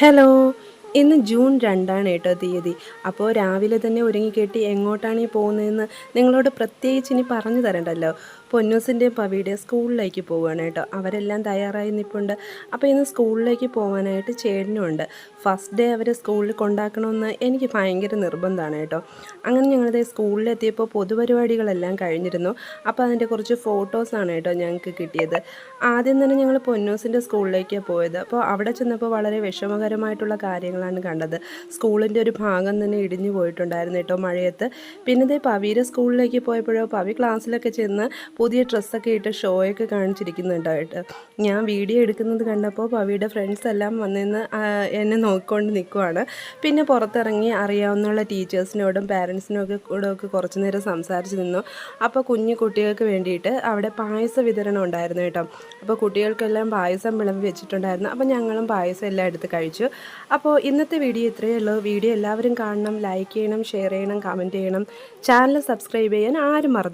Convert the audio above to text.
Hello, ഇന്ന് June 2 കേട്ടോ തീയതി. അപ്പോൾ രാവിലെ തന്നെ ഒരുങ്ങിക്കെട്ടി എങ്ങോട്ടാണ് ഈ പോകുന്നതെന്ന് നിങ്ങളോട് പ്രത്യേകിച്ച് ഇനി പറഞ്ഞു തരണ്ടല്ലോ. പൊന്നൂസിൻ്റെയും പവിയുടെയും സ്കൂളിലേക്ക് പോവുകയാണ് കേട്ടോ. അവരെല്ലാം തയ്യാറായി നിൽപ്പുണ്ട്. അപ്പോൾ ഇന്ന് സ്കൂളിലേക്ക് പോകാനായിട്ട് ചേട്ടനുമുണ്ട്. ഫസ്റ്റ് ഡേ അവരെ സ്കൂളിൽ കൊണ്ടാക്കണമെന്ന് എനിക്ക് ഭയങ്കര നിർബന്ധമാണ് കേട്ടോ. അങ്ങനെ ഞങ്ങളിത് സ്കൂളിലെത്തിയപ്പോൾ പൊതുപരിപാടികളെല്ലാം കഴിഞ്ഞിരുന്നു. അപ്പോൾ അതിൻ്റെ കുറച്ച് ഫോട്ടോസാണ് കേട്ടോ ഞങ്ങൾക്ക് കിട്ടിയത്. ആദ്യം തന്നെ ഞങ്ങൾ പൊന്നൂസിൻ്റെ സ്കൂളിലേക്കാണ് പോയത്. അപ്പോൾ അവിടെ ചെന്നപ്പോൾ വളരെ വിഷമകരമായിട്ടുള്ള കാര്യങ്ങളാണ് കണ്ടത്. സ്കൂളിൻ്റെ ഒരു ഭാഗം തന്നെ ഇടിഞ്ഞു പോയിട്ടുണ്ടായിരുന്നു കേട്ടോ മഴയത്ത്. പിന്നെ ഇതേ പവിയുടെ സ്കൂളിലേക്ക് പോയപ്പോഴോ പവി ക്ലാസ്സിലൊക്കെ ചെന്ന് പുതിയ ഡ്രസ്സൊക്കെ ഇട്ട് ഷോയൊക്കെ കാണിച്ചിരിക്കുന്നുണ്ടായിട്ട് ഞാൻ വീഡിയോ എടുക്കുന്നത് കണ്ടപ്പോൾ പവിയുടെ ഫ്രണ്ട്സ് എല്ലാം വന്നിന്ന് എന്നെ നോക്കിക്കൊണ്ട് നിൽക്കുവാണ്. പിന്നെ പുറത്തിറങ്ങി അറിയാവുന്ന ടീച്ചേഴ്സിനോടും പാരൻസിനോടും ഒക്കെ കുറച്ച് നേരം സംസാരിച്ച് നിന്നു. അപ്പോൾ കുഞ്ഞു കുട്ടികൾക്ക് വേണ്ടിയിട്ട് അവിടെ പായസ വിതരണം ഉണ്ടായിരുന്നു കേട്ടോ. അപ്പോൾ കുട്ടികൾക്കെല്ലാം പായസം വിളമ്പി വെച്ചിട്ടുണ്ടായിരുന്നു. അപ്പോൾ ഞങ്ങളും പായസം എല്ലാം എടുത്ത് കഴിച്ചു. അപ്പോൾ ഇന്നത്തെ വീഡിയോ ഇത്രയേ ഉള്ളൂ. വീഡിയോ എല്ലാവരും കാണണം, ലൈക്ക് ചെയ്യണം, ഷെയർ ചെയ്യണം, കമൻറ്റ് ചെയ്യണം. ചാനൽ സബ്സ്ക്രൈബ് ചെയ്യാൻ ആരും മറന്നു